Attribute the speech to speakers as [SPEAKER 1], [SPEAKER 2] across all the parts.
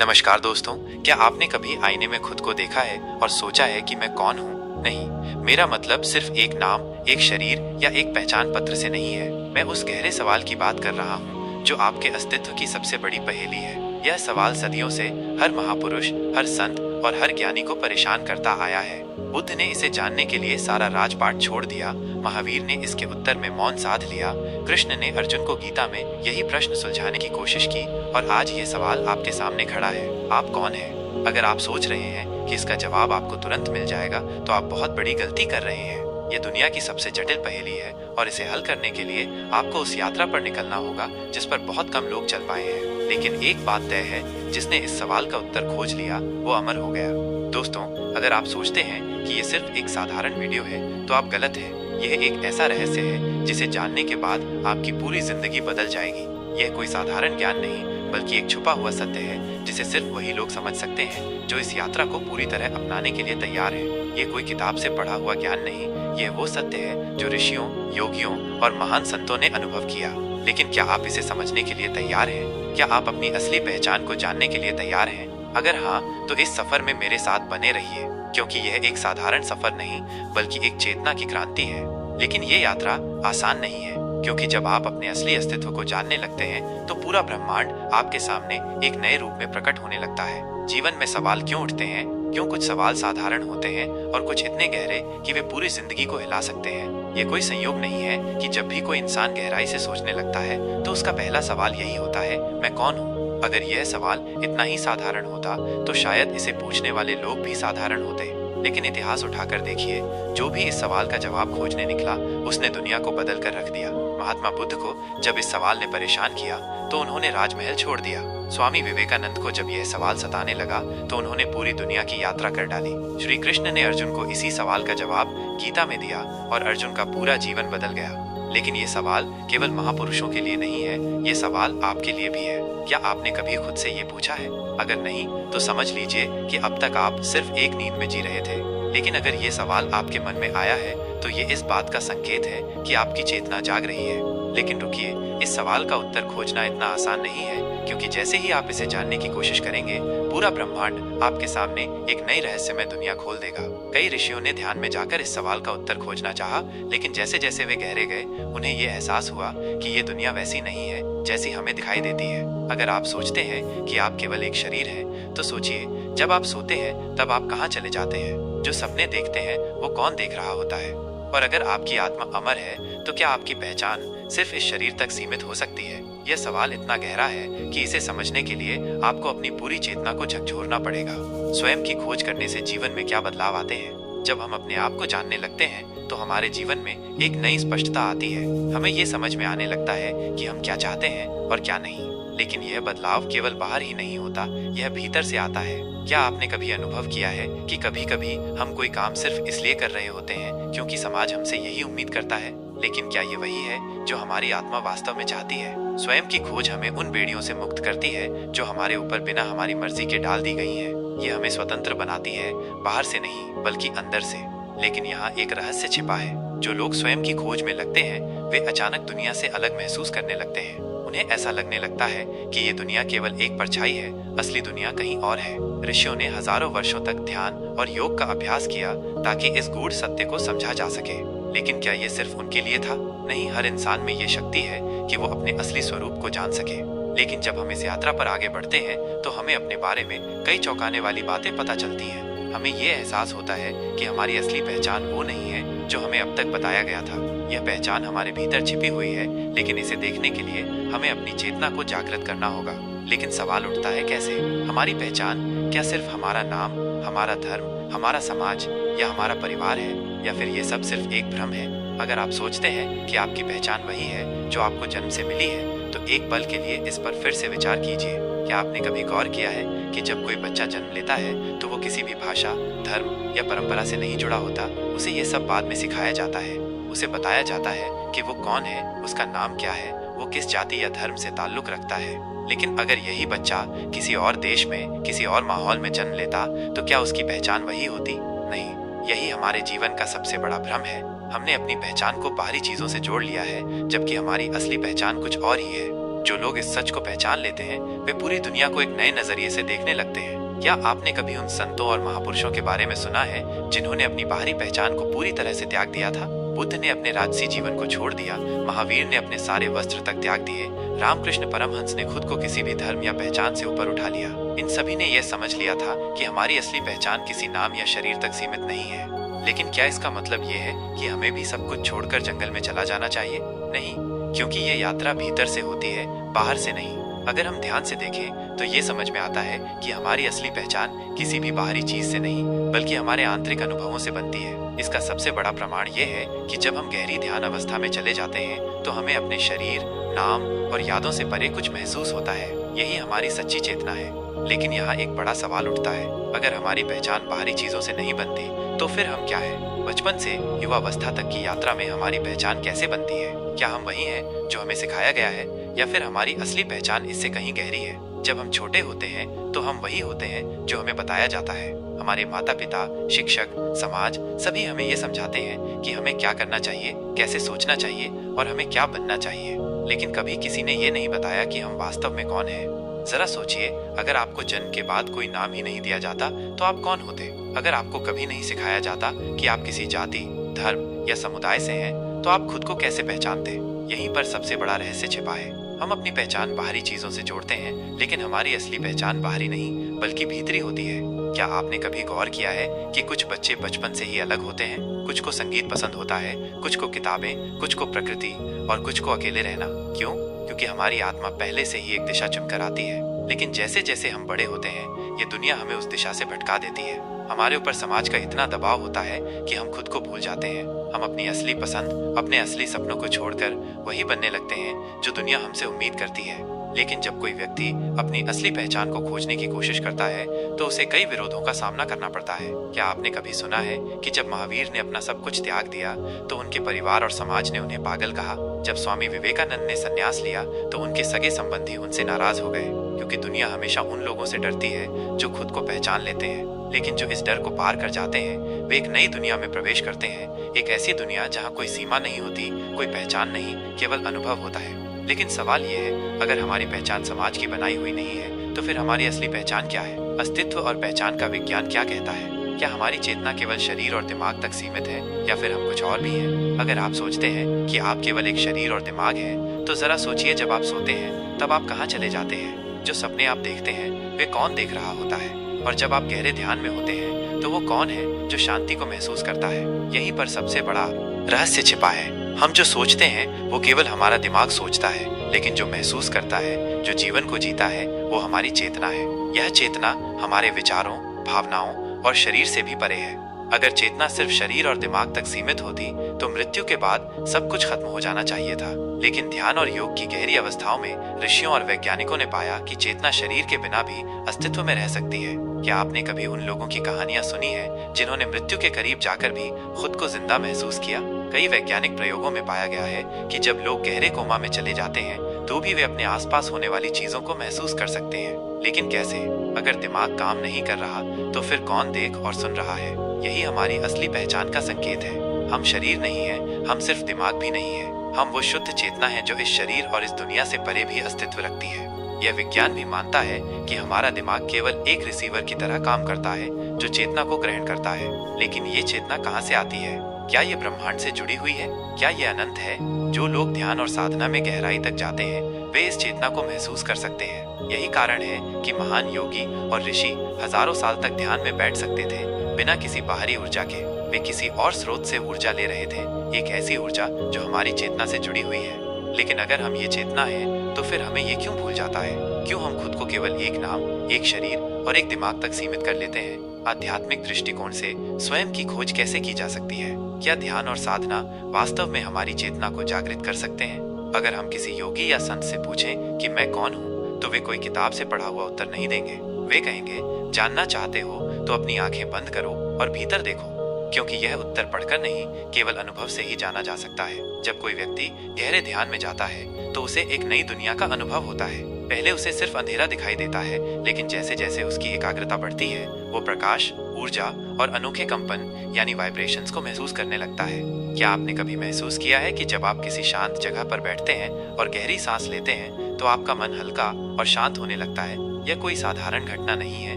[SPEAKER 1] नमस्कार दोस्तों, क्या आपने कभी आईने में खुद को देखा है और सोचा है कि मैं कौन हूँ? नहीं, मेरा मतलब सिर्फ एक नाम, एक शरीर या एक पहचान पत्र से नहीं है। मैं उस गहरे सवाल की बात कर रहा हूँ जो आपके अस्तित्व की सबसे बड़ी पहेली है। यह सवाल सदियों से हर महापुरुष, हर संत और हर ज्ञानी को परेशान करता आया है। बुद्ध ने इसे जानने के लिए सारा राजपाट छोड़ दिया, महावीर ने इसके उत्तर में मौन साध लिया, कृष्ण ने अर्जुन को गीता में यही प्रश्न सुलझाने की कोशिश की और आज ये सवाल आपके सामने खड़ा है। आप कौन हैं? अगर आप सोच रहे हैं कि इसका जवाब आपको तुरंत मिल जाएगा तो आप बहुत बड़ी गलती कर रहे हैं। ये दुनिया की सबसे जटिल पहेली है और इसे हल करने के लिए आपको उस यात्रा पर निकलना होगा जिस पर बहुत कम लोग चल पाए हैं। लेकिन एक बात तय है, जिसने इस सवाल का उत्तर खोज लिया वो अमर हो गया। दोस्तों, अगर आप सोचते हैं कि ये सिर्फ एक साधारण वीडियो है तो आप गलत हैं। यह एक ऐसा रहस्य है जिसे जानने के बाद आपकी पूरी जिंदगी बदल जाएगी। यह कोई साधारण ज्ञान नहीं बल्कि एक छुपा हुआ सत्य है जिसे सिर्फ वही लोग समझ सकते हैं जो इस यात्रा को पूरी तरह अपनाने के लिए तैयार है। ये कोई किताब से पढ़ा हुआ ज्ञान नहीं, यह वो सत्य है जो ऋषियों, योगियों और महान संतों ने अनुभव किया। लेकिन क्या आप इसे समझने के लिए तैयार हैं? क्या आप अपनी असली पहचान को जानने के लिए तैयार हैं? अगर हाँ, तो इस सफर में मेरे साथ बने रहिए, क्योंकि यह एक साधारण सफर नहीं बल्कि एक चेतना की क्रांति है। लेकिन ये यात्रा आसान नहीं है, क्योंकि जब आप अपने असली अस्तित्व को जानने लगते हैं तो पूरा ब्रह्मांड आपके सामने एक नए रूप में प्रकट होने लगता है। जीवन में सवाल क्यों उठते हैं? क्यों कुछ सवाल साधारण होते हैं और कुछ इतने गहरे कि वे पूरी जिंदगी को हिला सकते हैं? ये कोई संयोग नहीं है कि जब भी कोई इंसान गहराई से सोचने लगता है तो उसका पहला सवाल यही होता है, मैं कौन हूँ? अगर यह सवाल इतना ही साधारण होता तो शायद इसे पूछने वाले लोग भी साधारण होते। लेकिन इतिहास उठाकर देखिए, जो भी इस सवाल का जवाब खोजने निकला उसने दुनिया को बदल कर रख दिया। महात्मा बुद्ध को जब इस सवाल ने परेशान किया तो उन्होंने राजमहल छोड़ दिया। स्वामी विवेकानंद को जब यह सवाल सताने लगा तो उन्होंने पूरी दुनिया की यात्रा कर डाली। श्री कृष्ण ने अर्जुन को इसी सवाल का जवाब गीता में दिया और अर्जुन का पूरा जीवन बदल गया। लेकिन ये सवाल केवल महापुरुषों के लिए नहीं है, ये सवाल आपके लिए भी है। क्या आपने कभी खुद से ये पूछा है? अगर नहीं तो समझ लीजिए कि अब तक आप सिर्फ एक नींद में जी रहे थे। लेकिन अगर ये सवाल आपके मन में आया है तो ये इस बात का संकेत है कि आपकी चेतना जाग रही है। लेकिन रुकिए, इस सवाल का उत्तर खोजना इतना आसान नहीं है, क्योंकि जैसे ही आप इसे जानने की कोशिश करेंगे पूरा ब्रह्मांड आपके सामने एक नई रहस्यमय दुनिया खोल देगा। कई ऋषियों ने ध्यान में जाकर इस सवाल का उत्तर खोजना चाहा, लेकिन जैसे जैसे वे गहरे गए उन्हें ये एहसास हुआ कि ये दुनिया वैसी नहीं है जैसी हमें दिखाई देती है। अगर आप सोचते हैं कि आप केवल एक शरीर हैं, तो सोचिए, जब आप सोते हैं तब आप कहाँ चले जाते हैं? जो सपने देखते हैं वो कौन देख रहा होता है? और अगर आपकी आत्मा अमर है तो क्या आपकी पहचान सिर्फ इस शरीर तक सीमित हो सकती है? यह सवाल इतना गहरा है कि इसे समझने के लिए आपको अपनी पूरी चेतना को झकझोरना पड़ेगा। स्वयं की खोज करने से जीवन में क्या बदलाव आते हैं? जब हम अपने आप को जानने लगते हैं तो हमारे जीवन में एक नई स्पष्टता आती है। हमें ये समझ में आने लगता है कि हम क्या चाहते हैं और क्या नहीं। लेकिन यह बदलाव केवल बाहर ही नहीं होता, यह भीतर से आता है। क्या आपने कभी अनुभव किया है कि कभी कभी हम कोई काम सिर्फ इसलिए कर रहे होते हैं क्योंकि समाज हमसे यही उम्मीद करता है? लेकिन क्या ये वही है जो हमारी आत्मा वास्तव में चाहती है? स्वयं की खोज हमें उन बेड़ियों से मुक्त करती है जो हमारे ऊपर बिना हमारी मर्जी के डाल दी गई हैं। ये हमें स्वतंत्र बनाती है, बाहर से नहीं बल्कि अंदर से। लेकिन यहाँ एक रहस्य छिपा है। जो लोग स्वयं की खोज में लगते हैं वे अचानक दुनिया से अलग महसूस करने लगते हैं। उन्हें ऐसा लगने लगता है कि ये दुनिया केवल एक परछाई है, असली दुनिया कहीं और है। ऋषियों ने हजारों वर्षों तक ध्यान और योग का अभ्यास किया ताकि इस गूढ़ सत्य को समझा जा सके। लेकिन क्या ये सिर्फ उनके लिए था? नहीं, हर इंसान में ये शक्ति है कि वो अपने असली स्वरूप को जान सके। लेकिन जब हम इस यात्रा पर आगे बढ़ते हैं तो हमें अपने बारे में कई चौंकाने वाली बातें पता चलती हैं। हमें ये एहसास होता है कि हमारी असली पहचान वो नहीं है जो हमें अब तक बताया गया था। यह पहचान हमारे भीतर छिपी हुई है, लेकिन इसे देखने के लिए हमें अपनी चेतना को जागृत करना होगा। लेकिन सवाल उठता है, कैसे? हमारी पहचान क्या सिर्फ हमारा नाम, हमारा धर्म, हमारा समाज या हमारा परिवार है, या फिर ये सब सिर्फ एक भ्रम है? अगर आप सोचते हैं कि आपकी पहचान वही है जो आपको जन्म से मिली है तो एक पल के लिए इस पर फिर से विचार कीजिए। क्या आपने कभी गौर किया है कि जब कोई बच्चा जन्म लेता है तो वो किसी भी भाषा, धर्म या परंपरा से नहीं जुड़ा होता? उसे ये सब बाद में सिखाया जाता है। उसे बताया जाता है कि वो कौन है, उसका नाम क्या है, वो किस जाति या धर्म से ताल्लुक रखता है। लेकिन अगर यही बच्चा किसी और देश में, किसी और माहौल में जन्म लेता तो क्या उसकी पहचान वही होती? नहीं। यही हमारे जीवन का सबसे बड़ा भ्रम है। हमने अपनी पहचान को बाहरी चीजों से जोड़ लिया है, जबकि हमारी असली पहचान कुछ और ही है। जो लोग इस सच को पहचान लेते हैं वे पूरी दुनिया को एक नए नजरिए से देखने लगते हैं। क्या आपने कभी उन संतों और महापुरुषों के बारे में सुना है जिन्होंने अपनी बाहरी पहचान को पूरी तरह से त्याग दिया था? बुद्ध ने अपने राजसी जीवन को छोड़ दिया, महावीर ने अपने सारे वस्त्र तक त्याग दिए, रामकृष्ण परमहंस ने खुद को किसी भी धर्म या पहचान से ऊपर उठा लिया। इन सभी ने यह समझ लिया था कि हमारी असली पहचान किसी नाम या शरीर तक सीमित नहीं है। लेकिन क्या इसका मतलब ये है कि हमें भी सब कुछ छोड़कर जंगल में चला जाना चाहिए? नहीं, क्योंकि ये यात्रा भीतर से होती है, बाहर से नहीं। अगर हम ध्यान से देखें तो ये समझ में आता है कि हमारी असली पहचान किसी भी बाहरी चीज से नहीं बल्कि हमारे आंतरिक अनुभवों से बनती है। इसका सबसे बड़ा प्रमाण ये है कि जब हम गहरी ध्यान अवस्था में चले जाते हैं तो हमें अपने शरीर, नाम और यादों से परे कुछ महसूस होता है। यही हमारी सच्ची चेतना है। लेकिन यहाँ एक बड़ा सवाल उठता है, अगर हमारी पहचान बाहरी चीजों से नहीं बनती तो फिर हम क्या है? बचपन से युवावस्था तक की यात्रा में हमारी पहचान कैसे बनती है? क्या हम वही हैं जो हमें सिखाया गया है या फिर हमारी असली पहचान इससे कहीं गहरी है? जब हम छोटे होते हैं तो हम वही होते हैं जो हमें बताया जाता है। हमारे माता पिता, शिक्षक, समाज सभी हमें ये समझाते हैं कि हमें क्या करना चाहिए, कैसे सोचना चाहिए और हमें क्या बनना चाहिए। लेकिन कभी किसी ने ये नहीं बताया कि हम वास्तव में कौन हैं। जरा सोचिए, अगर आपको जन्म के बाद कोई नाम ही नहीं दिया जाता तो आप कौन होते? अगर आपको कभी नहीं सिखाया जाता कि आप किसी जाति, धर्म या समुदाय से हैं तो आप खुद को कैसे पहचानते? यहीं पर सबसे बड़ा रहस्य छिपा है। हम अपनी पहचान बाहरी चीजों से जोड़ते हैं, लेकिन हमारी असली पहचान बाहरी नहीं बल्कि भीतरी होती है। क्या आपने कभी गौर किया है कि कुछ बच्चे बचपन से ही अलग होते हैं? कुछ को संगीत पसंद होता है, कुछ को किताबें, कुछ को प्रकृति और कुछ को अकेले रहना। क्यों? क्योंकि हमारी आत्मा पहले से ही एक दिशा चुनकर आती है। लेकिन जैसे जैसे हम बड़े होते हैं ये दुनिया हमें उस दिशा से भटका देती है। हमारे ऊपर समाज का इतना दबाव होता है कि हम खुद को भूल जाते हैं। हम अपनी असली पसंद, अपने असली सपनों को छोड़कर वही बनने लगते हैं जो दुनिया हमसे उम्मीद करती है। लेकिन जब कोई व्यक्ति अपनी असली पहचान को खोजने की कोशिश करता है तो उसे कई विरोधों का सामना करना पड़ता है। क्या आपने कभी सुना है कि जब महावीर ने अपना सब कुछ त्याग दिया तो उनके परिवार और समाज ने उन्हें पागल कहा? जब स्वामी विवेकानंद ने संन्यास लिया तो उनके सगे संबंधी उनसे नाराज हो गए, क्योंकि दुनिया हमेशा उन लोगों से डरती है जो खुद को पहचान लेते हैं। लेकिन जो इस डर को पार कर जाते हैं वे एक नई दुनिया में प्रवेश करते हैं, एक ऐसी दुनिया जहाँ कोई सीमा नहीं होती, कोई पहचान नहीं, केवल अनुभव होता है। लेकिन सवाल ये है, अगर हमारी पहचान समाज की बनाई हुई नहीं है तो फिर हमारी असली पहचान क्या है? अस्तित्व और पहचान का विज्ञान क्या कहता है? क्या हमारी चेतना केवल शरीर और दिमाग तक सीमित है या फिर हम कुछ और भी हैं? अगर आप सोचते हैं कि आप केवल एक शरीर और दिमाग हैं तो जरा सोचिए, जब आप सोते हैं तब आप कहाँ चले जाते हैं? जो सपने आप देखते हैं वे कौन देख रहा होता है? और जब आप गहरे ध्यान में होते हैं तो वो कौन है जो शांति को महसूस करता है? यहीं पर सबसे बड़ा रहस्य छिपा है। हम जो सोचते हैं वो केवल हमारा दिमाग सोचता है, लेकिन जो महसूस करता है, जो जीवन को जीता है, वो हमारी चेतना है। यह चेतना हमारे विचारों, भावनाओं और शरीर से भी परे है। अगर चेतना सिर्फ शरीर और दिमाग तक सीमित होती तो मृत्यु के बाद सब कुछ खत्म हो जाना चाहिए था। लेकिन ध्यान और योग की गहरी अवस्थाओं में ऋषियों और वैज्ञानिकों ने पाया कि चेतना शरीर के बिना भी अस्तित्व में रह सकती है। क्या आपने कभी उन लोगों की कहानियां सुनी है जिन्होंने मृत्यु के करीब जाकर भी खुद को जिंदा महसूस किया? कई वैज्ञानिक प्रयोगों में पाया गया है कि जब लोग गहरे कोमा में चले जाते हैं तो भी वे अपने आसपास होने वाली चीजों को महसूस कर सकते हैं। लेकिन कैसे? अगर दिमाग काम नहीं कर रहा तो फिर कौन देख और सुन रहा है? यही हमारी असली पहचान का संकेत है। हम शरीर नहीं है, हम सिर्फ दिमाग भी नहीं है। हम वो शुद्ध चेतना है जो इस शरीर और इस दुनिया से परे भी अस्तित्व रखती है। यह विज्ञान भी मानता है कि हमारा दिमाग केवल एक रिसीवर की तरह काम करता है जो चेतना को ग्रहण करता है। लेकिन ये चेतना कहाँ से आती है? क्या ये ब्रह्मांड से जुड़ी हुई है? क्या ये अनंत है? जो लोग ध्यान और साधना में गहराई तक जाते हैं वे इस चेतना को महसूस कर सकते हैं। यही कारण है कि महान योगी और ऋषि हजारों साल तक ध्यान में बैठ सकते थे बिना किसी बाहरी ऊर्जा के। वे किसी और स्रोत से ऊर्जा ले रहे थे, एक ऐसी ऊर्जा जो हमारी चेतना से जुड़ी हुई है। लेकिन अगर हम ये चेतना है तो फिर हमें ये क्यों भूल जाता है? क्यों हम खुद को केवल एक नाम, एक शरीर और एक दिमाग तक सीमित कर लेते हैं? आध्यात्मिक दृष्टिकोण से स्वयं की खोज कैसे की जा सकती है? क्या ध्यान और साधना वास्तव में हमारी चेतना को जागृत कर सकते हैं? अगर हम किसी योगी या संत से पूछें कि मैं कौन हूँ तो वे कोई किताब से पढ़ा हुआ उत्तर नहीं देंगे। वे कहेंगे, जानना चाहते हो तो अपनी आंखें बंद करो और भीतर देखो, क्योंकि यह उत्तर पढ़कर नहीं केवल अनुभव से ही जाना जा सकता है। जब कोई व्यक्ति गहरे ध्यान में जाता है तो उसे एक नई दुनिया का अनुभव होता है। पहले उसे सिर्फ अंधेरा दिखाई देता है, लेकिन जैसे जैसे उसकी एकाग्रता बढ़ती है वो प्रकाश, ऊर्जा और अनोखे कंपन यानी वाइब्रेशंस को महसूस करने लगता है। क्या आपने कभी महसूस किया है कि जब आप किसी शांत जगह पर बैठते हैं और गहरी सांस लेते हैं तो आपका मन हल्का और शांत होने लगता है। यह कोई साधारण घटना नहीं है,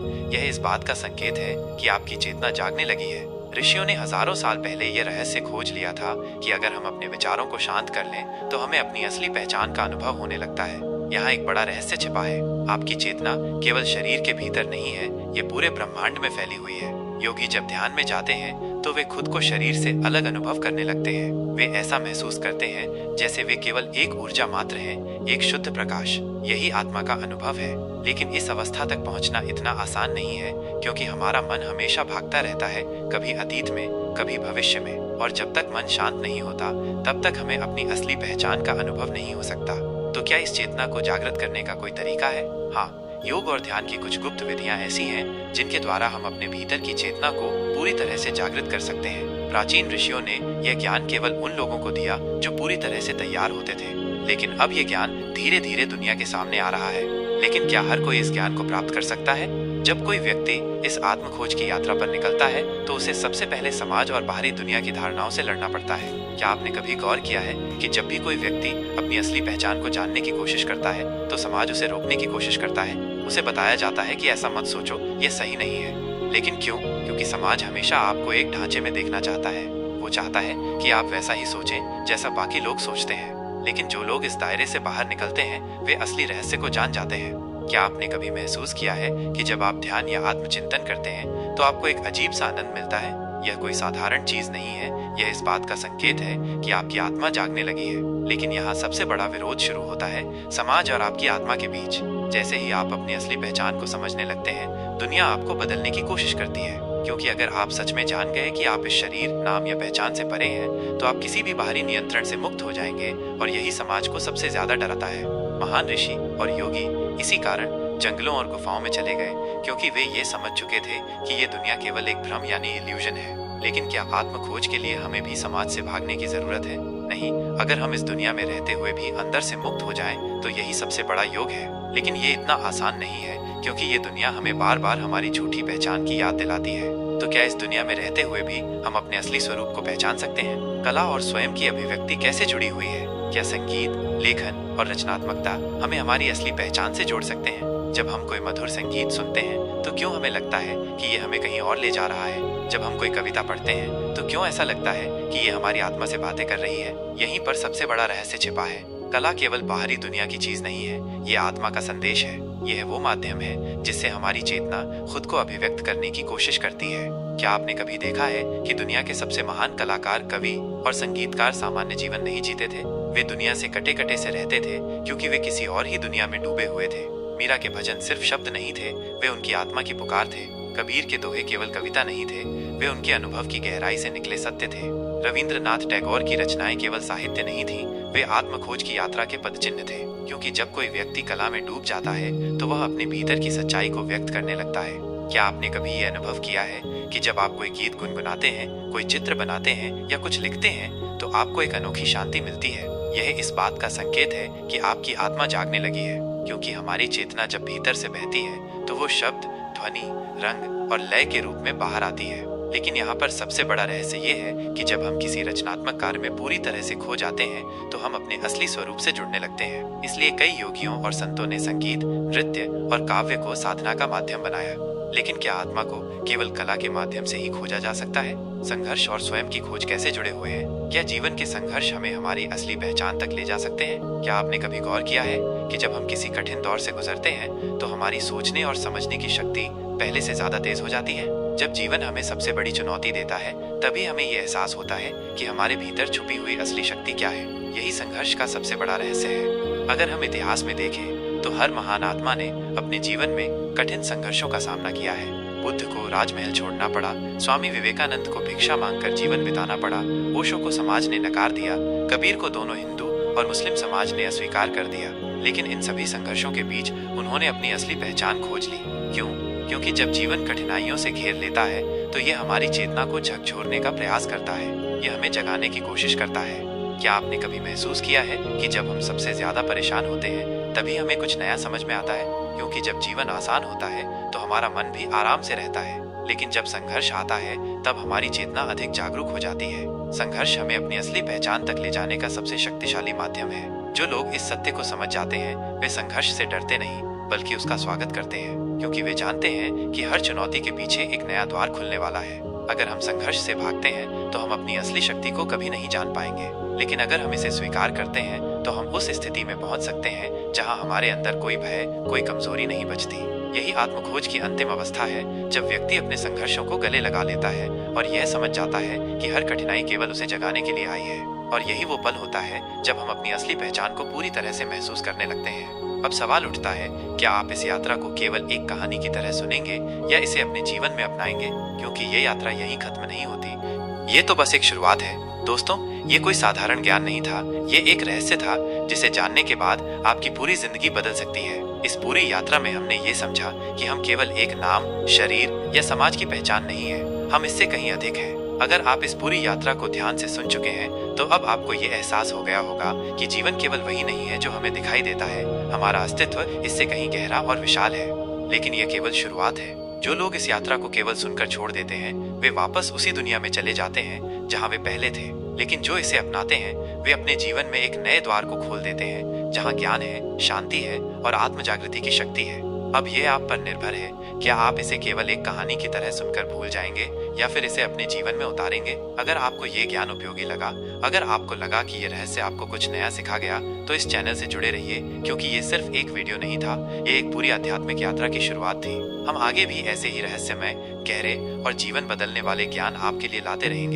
[SPEAKER 1] यह इस बात का संकेत है कि आपकी चेतना जागने लगी है। ऋषियों ने हजारों साल पहले यह रहस्य खोज लिया था कि अगर हम अपने विचारों को शांत कर लें तो हमें अपनी असली पहचान का अनुभव होने लगता है। यहाँ एक बड़ा रहस्य छिपा है। आपकी चेतना केवल शरीर के भीतर नहीं है, ये पूरे ब्रह्मांड में फैली हुई है। योगी जब ध्यान में जाते हैं तो वे खुद को शरीर से अलग अनुभव करने लगते हैं। वे ऐसा महसूस करते हैं जैसे वे केवल एक ऊर्जा मात्र हैं, एक शुद्ध प्रकाश। यही आत्मा का अनुभव है। लेकिन इस अवस्था तक पहुंचना इतना आसान नहीं है, क्योंकि हमारा मन हमेशा भागता रहता है, कभी अतीत में, कभी भविष्य में। और जब तक मन शांत नहीं होता तब तक हमें अपनी असली पहचान का अनुभव नहीं हो सकता। तो क्या इस चेतना को जागृत करने का कोई तरीका है? हाँ, योग और ध्यान की कुछ गुप्त विधियां ऐसी हैं जिनके द्वारा हम अपने भीतर की चेतना को पूरी तरह से जागृत कर सकते हैं। प्राचीन ऋषियों ने यह ज्ञान केवल उन लोगों को दिया जो पूरी तरह से तैयार होते थे, लेकिन अब यह ज्ञान धीरे धीरे दुनिया के सामने आ रहा है। लेकिन क्या हर कोई इस ज्ञान को प्राप्त कर सकता है? जब कोई व्यक्ति इस आत्म खोज की यात्रा पर निकलता है तो उसे सबसे पहले समाज और बाहरी दुनिया की धारणाओं से लड़ना पड़ता है। क्या आपने कभी गौर किया है कि जब भी कोई व्यक्ति अपनी असली पहचान को जानने की कोशिश करता है तो समाज उसे रोकने की कोशिश करता है। उसे बताया जाता है कि ऐसा मत सोचो, यह सही नहीं है। लेकिन क्यों? क्योंकि समाज हमेशा आपको एक ढांचे में देखना चाहता है। वो चाहता है कि आप वैसा ही सोचें जैसा बाकी लोग सोचते हैं। लेकिन जो लोग इस दायरे से बाहर निकलते हैं वे असली रहस्य को जान जाते हैं। क्या आपने कभी महसूस किया है कि जब आप ध्यान या आत्मचिंतन करते हैं तो आपको एक अजीब सा आनंद मिलता है? यह कोई साधारण चीज नहीं है, यह इस बात का संकेत है कि आपकी आत्मा जागने लगी है। लेकिन यहाँ सबसे बड़ा विरोध शुरू होता है, समाज और आपकी आत्मा के बीच। जैसे ही आप अपनी असली पहचान को समझने लगते हैं, दुनिया आपको बदलने की कोशिश करती है। क्योंकि अगर आप सच में जान गए कि आप इस शरीर, नाम या पहचान से परे हैं, तो आप किसी भी बाहरी नियंत्रण से मुक्त हो जाएंगे। और यही समाज को सबसे ज्यादा डराता है। महान ऋषि और योगी इसी कारण जंगलों और गुफाओं में चले गए, क्योंकि वे ये समझ चुके थे कि ये दुनिया केवल एक भ्रम यानी इल्यूजन है। लेकिन क्या आत्म खोज के लिए हमें भी समाज से भागने की जरूरत है? नहीं। अगर हम इस दुनिया में रहते हुए भी अंदर से मुक्त हो जाएं, तो यही सबसे बड़ा योग है। लेकिन ये इतना आसान नहीं है, क्योंकि ये दुनिया हमें बार बार हमारी झूठी पहचान की याद दिलाती है। तो क्या इस दुनिया में रहते हुए भी हम अपने असली स्वरूप को पहचान सकते हैं? कला और स्वयं की अभिव्यक्ति कैसे जुड़ी हुई है? क्या संगीत, लेखन और रचनात्मकता हमें हमारी असली पहचान से जोड़ सकते हैं? जब हम कोई मधुर संगीत सुनते हैं तो क्यों हमें लगता है कि ये हमें कहीं और ले जा रहा है? जब हम कोई कविता पढ़ते हैं तो क्यों ऐसा लगता है कि ये हमारी आत्मा से बातें कर रही है? यहीं पर सबसे बड़ा रहस्य छिपा है। कला केवल बाहरी दुनिया की चीज नहीं है, ये आत्मा का संदेश है। यह वो माध्यम है जिससे हमारी चेतना खुद को अभिव्यक्त करने की कोशिश करती है। क्या आपने कभी देखा है कि दुनिया के सबसे महान कलाकार, कवि और संगीतकार सामान्य जीवन नहीं जीते थे? वे दुनिया से कटे कटे से रहते थे, क्योंकि वे किसी और ही दुनिया में डूबे हुए थे। मीरा के भजन सिर्फ शब्द नहीं थे, वे उनकी आत्मा की पुकार थे। कबीर के दोहे केवल कविता नहीं थे, वे उनके अनुभव की गहराई से निकले सत्य थे। रविंद्रनाथ टैगोर की रचनाएं केवल साहित्य नहीं थी, वे आत्मखोज की यात्रा के पदचिन्ह थे। क्योंकि जब कोई व्यक्ति कला में डूब जाता है तो वह अपने भीतर की सच्चाई को व्यक्त करने लगता है। क्या आपने कभी ये अनुभव किया है कि जब आप कोई गीत गुनगुनाते हैं, कोई चित्र बनाते हैं या कुछ लिखते हैं तो आपको एक अनोखी शांति मिलती है? यह इस बात का संकेत है कि आपकी आत्मा जागने लगी है। क्योंकि हमारी चेतना जब भीतर से बहती है तो वो शब्द, ध्वनि, रंग और लय के रूप में बाहर आती है। लेकिन यहाँ पर सबसे बड़ा रहस्य ये है कि जब हम किसी रचनात्मक कार्य में पूरी तरह से खो जाते हैं तो हम अपने असली स्वरूप से जुड़ने लगते हैं। इसलिए कई योगियों और संतों ने संगीत, नृत्य और काव्य को साधना का माध्यम बनाया। लेकिन क्या आत्मा को केवल कला के माध्यम से ही खोजा जा सकता है? संघर्ष और स्वयं की खोज कैसे जुड़े हुए हैं? क्या जीवन के संघर्ष हमें हमारी असली पहचान तक ले जा सकते हैं? क्या आपने कभी गौर किया है कि जब हम किसी कठिन दौर से गुजरते हैं तो हमारी सोचने और समझने की शक्ति पहले से ज्यादा तेज हो जाती है? जब जीवन हमें सबसे बड़ी चुनौती देता है तभी हमें ये एहसास होता है कि हमारे भीतर छुपी हुई असली शक्ति क्या है। यही संघर्ष का सबसे बड़ा रहस्य है। अगर हम इतिहास में देखें तो हर महान आत्मा ने अपने जीवन में कठिन संघर्षों का सामना किया है। बुद्ध को राजमहल छोड़ना पड़ा, स्वामी विवेकानंद को भिक्षा मांगकर जीवन बिताना पड़ा, ओशो को समाज ने नकार दिया, कबीर को दोनों हिंदू और मुस्लिम समाज ने अस्वीकार कर दिया। लेकिन इन सभी संघर्षों के बीच उन्होंने अपनी असली पहचान खोज ली। क्यों? क्योंकि जब जीवन कठिनाइयों से घेर लेता है तो ये हमारी चेतना को झकझोरने का प्रयास करता है, ये हमें जगाने की कोशिश करता है। क्या आपने कभी महसूस किया है कि जब हम सबसे ज्यादा परेशान होते हैं तभी हमें कुछ नया समझ में आता है? क्योंकि जब जीवन आसान होता है तो हमारा मन भी आराम से रहता है, लेकिन जब संघर्ष आता है तब हमारी चेतना अधिक जागरूक हो जाती है। संघर्ष हमें अपनी असली पहचान तक ले जाने का सबसे शक्तिशाली माध्यम है। जो लोग इस सत्य को समझ जाते हैं वे संघर्ष से डरते नहीं बल्कि उसका स्वागत करते हैं, क्योंकि वे जानते हैं कि हर चुनौती के पीछे एक नया द्वार खुलने वाला है। अगर हम संघर्ष से भागते हैं तो हम अपनी असली शक्ति को कभी नहीं जान पाएंगे, लेकिन अगर हम इसे स्वीकार करते हैं तो हम उस स्थिति में पहुंच सकते हैं जहां हमारे अंदर कोई भय, कोई कमजोरी नहीं बचती। यही आत्मखोज की अंतिम अवस्था है, जब व्यक्ति अपने संघर्षों को गले लगा लेता है और यह समझ जाता है कि हर कठिनाई केवल उसे जगाने के लिए आई है। और यही वो पल होता है जब हम अपनी असली पहचान को पूरी तरह से महसूस करने लगते हैं। अब सवाल उठता है, क्या आप इस यात्रा को केवल एक कहानी की तरह सुनेंगे या इसे अपने जीवन में अपनाएंगे? क्योंकि ये यात्रा यहीं खत्म नहीं होती, ये तो बस एक शुरुआत है। दोस्तों, ये कोई साधारण ज्ञान नहीं था, ये एक रहस्य था जिसे जानने के बाद आपकी पूरी जिंदगी बदल सकती है। इस पूरी यात्रा में हमने ये समझा कि हम केवल एक नाम, शरीर या समाज की पहचान नहीं है, हम इससे कहीं अधिक हैं। अगर आप इस पूरी यात्रा को ध्यान से सुन चुके हैं तो अब आपको ये एहसास हो गया होगा कि जीवन केवल वही नहीं है जो हमें दिखाई देता है, हमारा अस्तित्व इससे कहीं गहरा और विशाल है। लेकिन यह केवल शुरुआत है। जो लोग इस यात्रा को केवल सुनकर छोड़ देते हैं वे वापस उसी दुनिया में चले जाते हैं जहां वे पहले थे, लेकिन जो इसे अपनाते हैं वे अपने जीवन में एक नए द्वार को खोल देते हैं जहां ज्ञान है, शांति है और आत्म जागृति की शक्ति है। अब यह आप पर निर्भर है, क्या आप इसे केवल एक कहानी की तरह सुनकर भूल जाएंगे या फिर इसे अपने जीवन में उतारेंगे? अगर आपको ये ज्ञान उपयोगी लगा, अगर आपको लगा कि ये रहस्य आपको कुछ नया सिखा गया, तो इस चैनल से जुड़े रहिए, क्योंकि ये सिर्फ एक वीडियो नहीं था, ये एक पूरी आध्यात्मिक यात्रा की शुरुआत थी। हम आगे भी ऐसे ही रहस्यमय, गहरे और जीवन बदलने वाले ज्ञान आपके लिए लाते रहेंगे।